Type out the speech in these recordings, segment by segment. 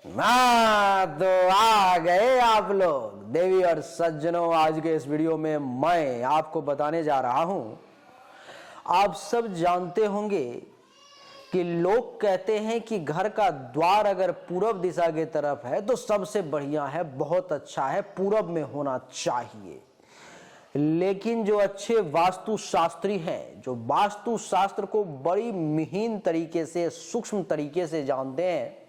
तो आ गए आप लोग देवी और सज्जनों। आज के इस वीडियो में मैं आपको बताने जा रहा हूं। आप सब जानते होंगे कि लोग कहते हैं कि घर का द्वार अगर पूरब दिशा की तरफ है तो सबसे बढ़िया है, बहुत अच्छा है, पूरब में होना चाहिए। लेकिन जो अच्छे वास्तु शास्त्री हैं, जो वास्तु शास्त्र को बड़ी महीन तरीके से, सूक्ष्म तरीके से जानते हैं,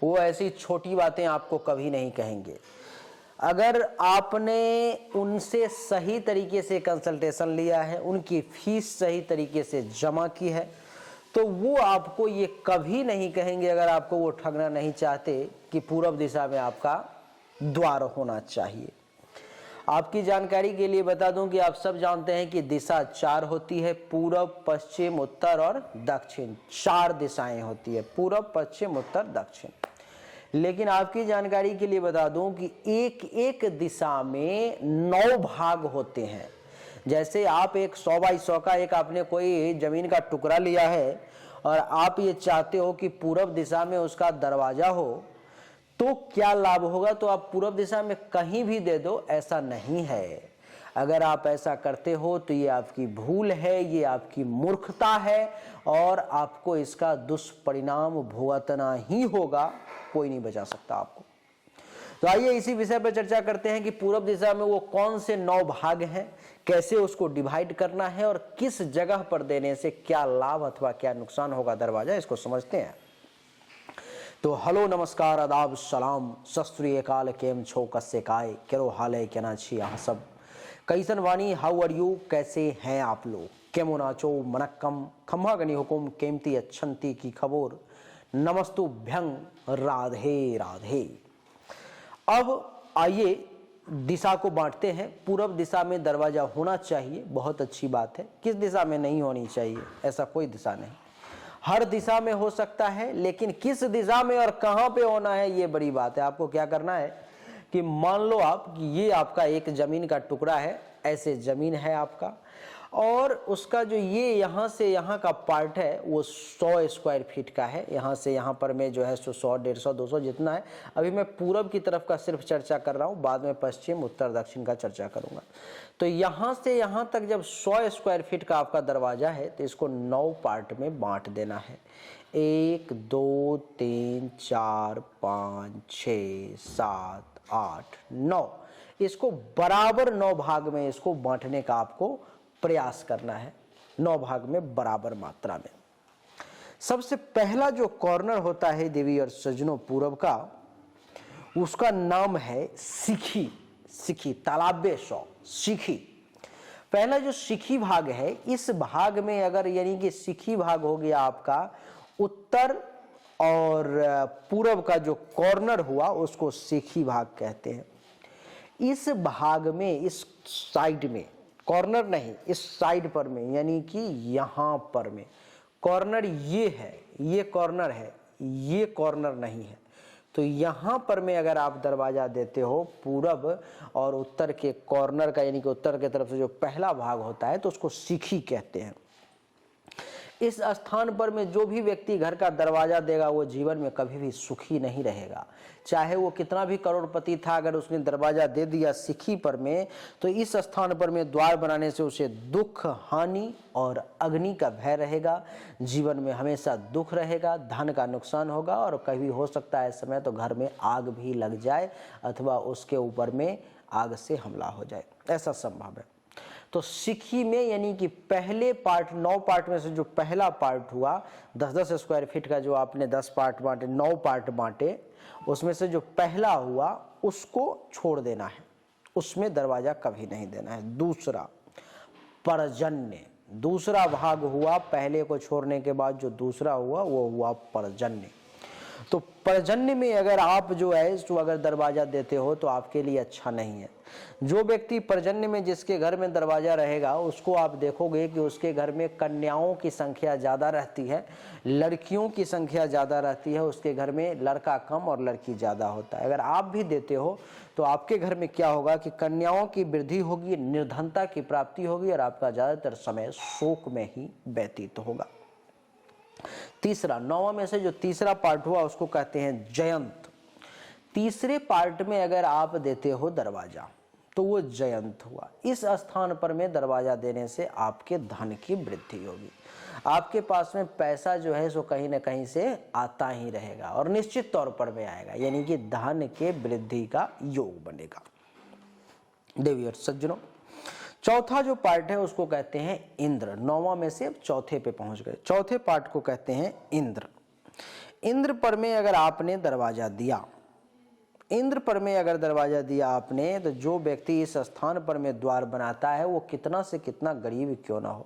वो ऐसी छोटी बातें आपको कभी नहीं कहेंगे। अगर आपने उनसे सही तरीके से कंसल्टेशन लिया है, उनकी फीस सही तरीके से जमा की है, तो वो आपको ये कभी नहीं कहेंगे, अगर आपको वो ठगना नहीं चाहते, कि पूरब दिशा में आपका द्वार होना चाहिए। आपकी जानकारी के लिए बता दूं कि आप सब जानते हैं कि दिशा 4 होती है, पूरब, पश्चिम, उत्तर और दक्षिण। 4 दिशाएं होती है, पूरब, पश्चिम, उत्तर, दक्षिण। लेकिन आपकी जानकारी के लिए बता दूं कि एक एक दिशा में 9 भाग होते हैं। जैसे आप एक 100 बाई 100 का एक आपने कोई जमीन का टुकड़ा लिया है और आप ये चाहते हो कि पूरब दिशा में उसका दरवाजा हो, तो क्या लाभ होगा? तो आप पूरब दिशा में कहीं भी दे दो, ऐसा नहीं है। अगर आप ऐसा करते हो तो ये आपकी भूल है, ये आपकी मूर्खता है और आपको इसका दुष्परिणाम भुगतना ही होगा, कोई नहीं बचा सकता आपको। तो आइए इसी विषय पर चर्चा करते हैं कि पूरब दिशा में वो कौन से 9 भाग हैं, कैसे उसको डिवाइड करना है और किस जगह पर देने से क्या लाभ अथवा क्या नुकसान होगा दरवाजा, इसको समझते हैं। तो हेलो, नमस्कार, आदाब, सलाम, सत श्री अकाल, केम छो, कस्से काय, केरो हाल है, केना छी यहाँ सब, कैसन वाणी, हाउ आर यू, कैसे हैं आप लोग, केमो नाचो, मनक्कम, खम्हा गनी हुकुम, केमती अच्छंती की खबोर, नमस्तुभ्यं, राधे राधे। अब आइए दिशा को बांटते हैं। पूरब दिशा में दरवाजा होना चाहिए, बहुत अच्छी बात है। किस दिशा में नहीं होनी चाहिए? ऐसा कोई दिशा नहीं, हर दिशा में हो सकता है, लेकिन किस दिशा में और कहां पे होना है ये बड़ी बात है। आपको क्या करना है कि मान लो आप कि ये आपका एक जमीन का टुकड़ा है, ऐसे जमीन है आपका, और उसका जो ये यहाँ से यहाँ का पार्ट है वो 100 स्क्वायर फीट का है। यहाँ से यहाँ पर में जो है 100, 150, 200 जितना है। अभी मैं पूरब की तरफ का सिर्फ चर्चा कर रहा हूँ, बाद में पश्चिम, उत्तर, दक्षिण का चर्चा करूँगा। तो यहाँ से यहाँ तक जब 100 स्क्वायर फीट का आपका दरवाजा है तो इसको 9 पार्ट में बांट देना है। 1, 2, 3, 4, 5, 6, 7, 8, 9, इसको बराबर 9 भाग में इसको बांटने का आपको प्रयास करना है, 9 भाग में बराबर मात्रा में। सबसे पहला जो कॉर्नर होता है देवी और सज्जनों पूरब का, उसका नाम है सिखी। सिखी, तालाबे 100, सिखी। पहला जो सिखी भाग है, इस भाग में अगर यानी कि सिखी भाग हो गया आपका उत्तर और पूरब का जो कॉर्नर हुआ उसको सिखी भाग कहते हैं। इस भाग में, इस साइड में, कॉर्नर नहीं, इस साइड पर में यानी कि यहां पर में, कॉर्नर ये है, ये कॉर्नर है, ये कॉर्नर नहीं है। तो यहां पर में अगर आप दरवाजा देते हो पूरब और उत्तर के कॉर्नर का, यानी कि उत्तर की तरफ से जो पहला भाग होता है, तो उसको सिखी कहते हैं। इस स्थान पर में जो भी व्यक्ति घर का दरवाजा देगा वो जीवन में कभी भी सुखी नहीं रहेगा। चाहे वो कितना भी करोड़पति था, अगर उसने दरवाजा दे दिया सिखी पर में, तो इस स्थान पर में द्वार बनाने से उसे दुख, हानि और अग्नि का भय रहेगा। जीवन में हमेशा दुख रहेगा, धन का नुकसान होगा और कभी हो सकता है इस समय तो घर में आग भी लग जाए अथवा उसके ऊपर में आग से हमला हो जाए, ऐसा संभव है। तो सिखी में यानी कि पहले पार्ट, 9 पार्ट में से जो पहला पार्ट हुआ, 10-10 स्क्वायर फीट का जो आपने 10 पार्ट बांटे, 9 पार्ट बांटे, उसमें से जो पहला हुआ उसको छोड़ देना है, उसमें दरवाजा कभी नहीं देना है। दूसरा पर्जन्य, दूसरा भाग हुआ, पहले को छोड़ने के बाद जो दूसरा हुआ वो हुआ पर्जन्य। तो पर्जन्य में अगर आप जो है तो अगर दरवाजा देते हो तो आपके लिए अच्छा नहीं है। जो व्यक्ति पर्जन्य में, जिसके घर में दरवाजा रहेगा, उसको आप देखोगे कि उसके घर में कन्याओं की संख्या ज़्यादा रहती है, लड़कियों की संख्या ज़्यादा रहती है, उसके घर में लड़का कम और लड़की ज़्यादा होता है। अगर आप भी देते हो तो आपके घर में क्या होगा कि कन्याओं की वृद्धि होगी, निर्धनता की प्राप्ति होगी और आपका ज़्यादातर समय शोक में ही व्यतीत होगा। तीसरा, 9वां में से जो तीसरा पार्ट हुआ उसको कहते हैं जयंत। तीसरे पार्ट में अगर आप देते हो दरवाजा तो वो जयंत हुआ। इस स्थान पर में दरवाजा देने से आपके धन की वृद्धि होगी, आपके पास में पैसा जो है सो कहीं ना कहीं से आता ही रहेगा और निश्चित तौर पर में आएगा, यानी कि धन के वृद्धि का योग बनेगा। देवी और सज्जनों, चौथा जो पार्ट है उसको कहते हैं इंद्र। 9वां में से अब चौथे पे पहुंच गए। चौथे पार्ट को कहते हैं इंद्र। इंद्र पर में अगर आपने दरवाजा दिया, इंद्र पर में अगर दरवाजा दिया आपने, तो जो व्यक्ति इस स्थान पर में द्वार बनाता है वो कितना से कितना गरीब क्यों ना हो,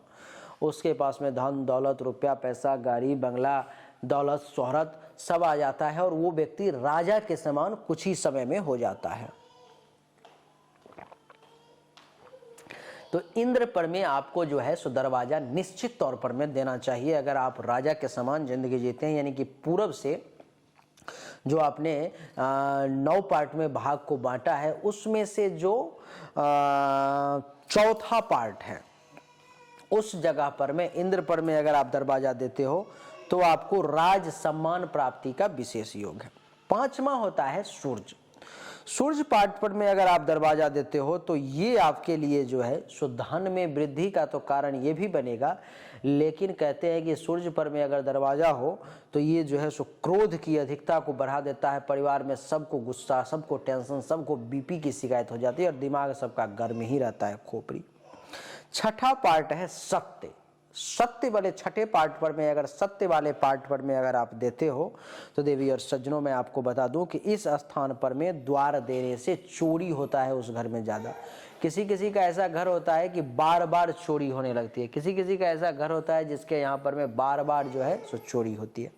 उसके पास में धन दौलत, रुपया पैसा, गाड़ी बंगला, दौलत शोहरत सब आ जाता है और वो व्यक्ति राजा के समान कुछ ही समय में हो जाता है। तो इंद्र पर में आपको जो है सो दरवाजा निश्चित तौर पर में देना चाहिए अगर आप राजा के समान जिंदगी जीते हैं। यानी कि पूरब से जो आपने 9 पार्ट में भाग को बांटा है उसमें से जो चौथा पार्ट है उस जगह पर में इंद्र पर में अगर आप दरवाजा देते हो तो आपको राज सम्मान प्राप्ति का विशेष योग है। 5वां होता है सूर्य। सूर्य पार्ट पर में अगर आप दरवाजा देते हो तो ये आपके लिए जो है सो धन में वृद्धि का तो कारण ये भी बनेगा, लेकिन कहते हैं कि सूर्य पर में अगर दरवाजा हो तो ये जो है सो क्रोध की अधिकता को बढ़ा देता है। परिवार में सबको गुस्सा, सबको टेंशन, सबको बीपी की शिकायत हो जाती है और दिमाग सबका गर्म ही रहता है, खोपड़ी। छठा पार्ट है सत्य। सत्य वाले छठे पार्ट पर में अगर सत्य वाले पार्ट पर में अगर आप देते हो तो देवी और सज्जनों मैं आपको बता दूं कि इस स्थान पर में द्वार देने से चोरी होता है उस घर में ज़्यादा। किसी किसी का ऐसा घर होता है कि बार बार चोरी होने लगती है, किसी किसी का ऐसा घर होता है जिसके यहाँ पर में बार बार जो है सो चोरी होती है।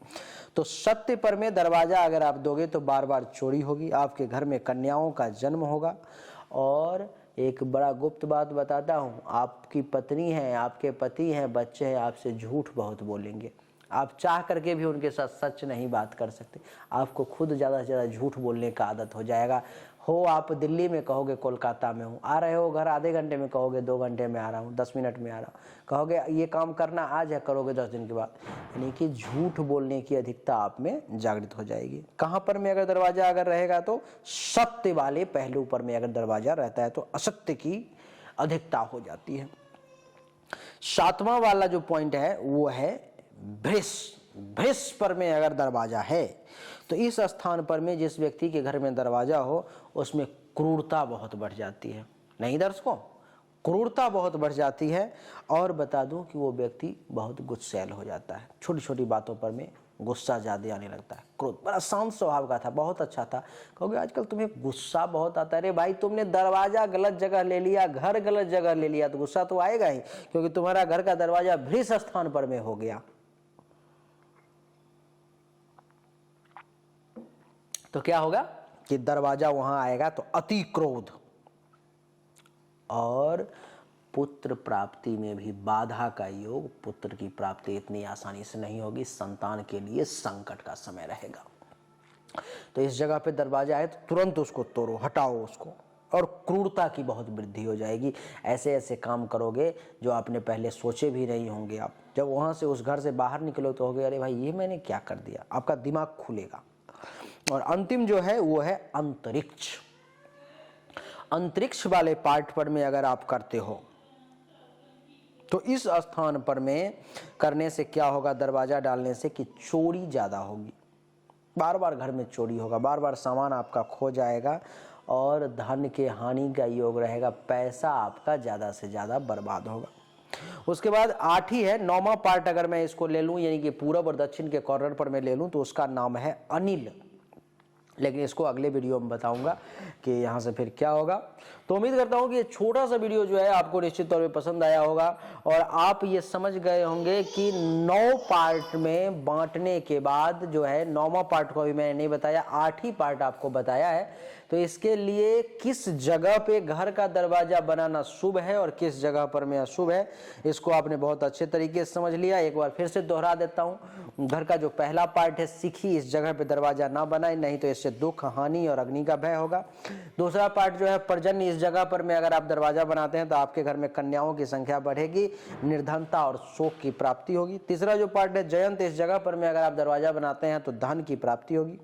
तो सत्य पर में दरवाजा अगर आप दोगे तो बार बार चोरी होगी, आपके घर में कन्याओं का जन्म होगा। और एक बड़ा गुप्त बात बताता हूँ, आपकी पत्नी है, आपके पति हैं, बच्चे हैं, आपसे झूठ बहुत बोलेंगे। आप चाह करके भी उनके साथ सच नहीं बात कर सकते, आपको खुद ज़्यादा से ज़्यादा झूठ बोलने का आदत हो जाएगा। हो आप दिल्ली में कहोगे कोलकाता में हूँ, आ रहे हो घर आधे घंटे में कहोगे 2 घंटे में आ रहा हूँ, 10 मिनट में आ रहा हूँ, कहोगे ये काम करना आज है, करोगे 10 दिन के बाद। यानी कि झूठ बोलने की अधिकता आप में जागृत हो जाएगी। कहाँ पर में अगर दरवाजा अगर रहेगा तो सत्य वाले पहलू पर में अगर दरवाजा रहता है तो असत्य की अधिकता हो जाती है। 7वां वाला जो पॉइंट है वो है भृष। भृष पर में अगर दरवाजा है तो इस स्थान पर में जिस व्यक्ति के घर में दरवाजा हो उसमें क्रूरता बहुत बढ़ जाती है। नहीं दर्शकों, क्रूरता बहुत बढ़ जाती है। और बता दूं कि वो व्यक्ति बहुत गुस्सैल हो जाता है, छोटी छोटी बातों पर में गुस्सा ज़्यादा आने लगता है। क्रोध, बड़ा शांत स्वभाव का था, बहुत अच्छा था, कहोगे आजकल तुम्हें गुस्सा बहुत आता है। अरे भाई, तुमने दरवाजा गलत जगह ले लिया, घर गलत जगह ले लिया तो गुस्सा तो आएगा ही, क्योंकि तुम्हारा घर का दरवाजा भृष स्थान पर में हो गया। तो क्या होगा कि दरवाजा वहां आएगा तो अति क्रोध और पुत्र प्राप्ति में भी बाधा का योग। पुत्र की प्राप्ति इतनी आसानी से नहीं होगी, संतान के लिए संकट का समय रहेगा। तो इस जगह पे दरवाजा है तो तुरंत उसको तोड़ो, हटाओ उसको, और क्रूरता की बहुत वृद्धि हो जाएगी। ऐसे ऐसे काम करोगे जो आपने पहले सोचे भी नहीं होंगे। आप जब वहां से उस घर से बाहर निकलो तो होगे अरे भाई ये मैंने क्या कर दिया, आपका दिमाग खुलेगा। और अंतिम जो है वो है अंतरिक्ष। अंतरिक्ष वाले पार्ट पर में अगर आप करते हो तो इस स्थान पर में करने से क्या होगा, दरवाजा डालने से कि चोरी ज्यादा होगी, बार बार घर में चोरी होगा, बार बार सामान आपका खो जाएगा और धन के हानि का योग रहेगा, पैसा आपका ज्यादा से ज्यादा बर्बाद होगा। उसके बाद 8 ही है, 9वां पार्ट अगर मैं इसको ले लूं यानी कि पूरब और दक्षिण के कॉर्नर पर मैं ले लूं तो उसका नाम है अनिल। लेकिन इसको अगले वीडियो में बताऊंगा कि यहाँ से फिर क्या होगा। तो उम्मीद करता हूँ कि ये छोटा सा वीडियो जो है आपको निश्चित तौर पे पसंद आया होगा और आप ये समझ गए होंगे कि 9 पार्ट में बांटने के बाद जो है 9वां पार्ट को अभी मैंने नहीं बताया, 8 ही पार्ट आपको बताया है। तो इसके लिए किस जगह पे घर का दरवाजा बनाना शुभ है और किस जगह पर में अशुभ है, इसको आपने बहुत अच्छे तरीके से समझ लिया। एक बार फिर से दोहरा देता हूँ, घर का जो पहला पार्ट है, सीखी इस जगह पे दरवाजा ना बनाए, नहीं तो इससे जिससे दुख, हानि और अग्नि का भय होगा। दूसरा पार्ट जो है पर्जन्य, इस जगह पर में अगर आप दरवाजा बनाते हैं तो आपके घर में कन्याओं की संख्या बढ़ेगी, निर्धनता और शोक की प्राप्ति होगी। तीसरा जो पार्ट है जयंत, इस जगह पर में अगर आप दरवाजा बनाते हैं तो धन की प्राप्ति होगी।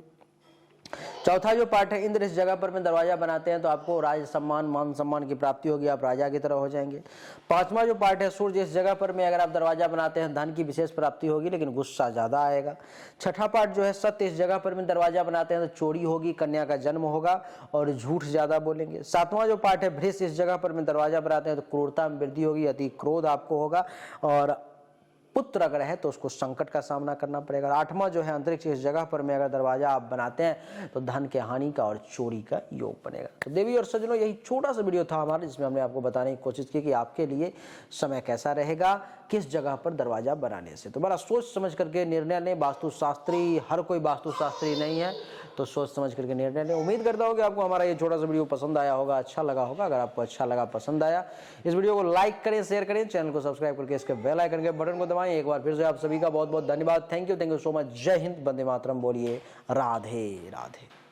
चौथा जो पार्ट है इंद्र, इस जगह पर में दरवाजा बनाते हैं तो आपको राज सम्मान, मान सम्मान की प्राप्ति होगी, आप राजा की तरह हो जाएंगे। पांचवा जो पार्ट है सूर्य, इस जगह पर में अगर आप दरवाजा बनाते हैं धन की विशेष प्राप्ति होगी लेकिन गुस्सा ज्यादा आएगा। छठा पार्ट जो है सत्य, इस जगह पर में दरवाजा बनाते हैं तो चोरी होगी, कन्या का जन्म होगा और झूठ ज्यादा बोलेंगे। सातवां जो पार्ट है वृष, इस जगह पर में दरवाजा बनाते हैं तो क्रूरता में वृद्धि होगी, अति क्रोध आपको होगा और पुत्र अगर है तो उसको संकट का सामना करना पड़ेगा। आठवां जो है अंतरिक्ष, इस जगह पर में अगर दरवाजा आप बनाते हैं तो धन के हानि का और चोरी का योग बनेगा। तो देवी और सज्जनों, यही छोटा सा वीडियो था हमारा जिसमें हमने आपको बताने की कोशिश की कि आपके लिए समय कैसा रहेगा किस जगह पर दरवाजा बनाने से। तो बड़ा सोच समझ करके निर्णय लें। वास्तुशास्त्री, हर कोई वास्तुशास्त्री नहीं है, तो सोच समझ करके निर्णय लें। उम्मीद करता हूँ कि आपको हमारा ये छोटा सा वीडियो पसंद आया होगा, अच्छा लगा होगा। अगर आपको अच्छा लगा, पसंद आया, इस वीडियो को लाइक करें, शेयर करें, चैनल को सब्सक्राइब करके इसके बेल आइकन के बटन को दबाएं। एक बार फिर से आप सभी का बहुत बहुत धन्यवाद। Thank you so much. जय हिंद, वंदे मातरम। बोलिए राधे राधे।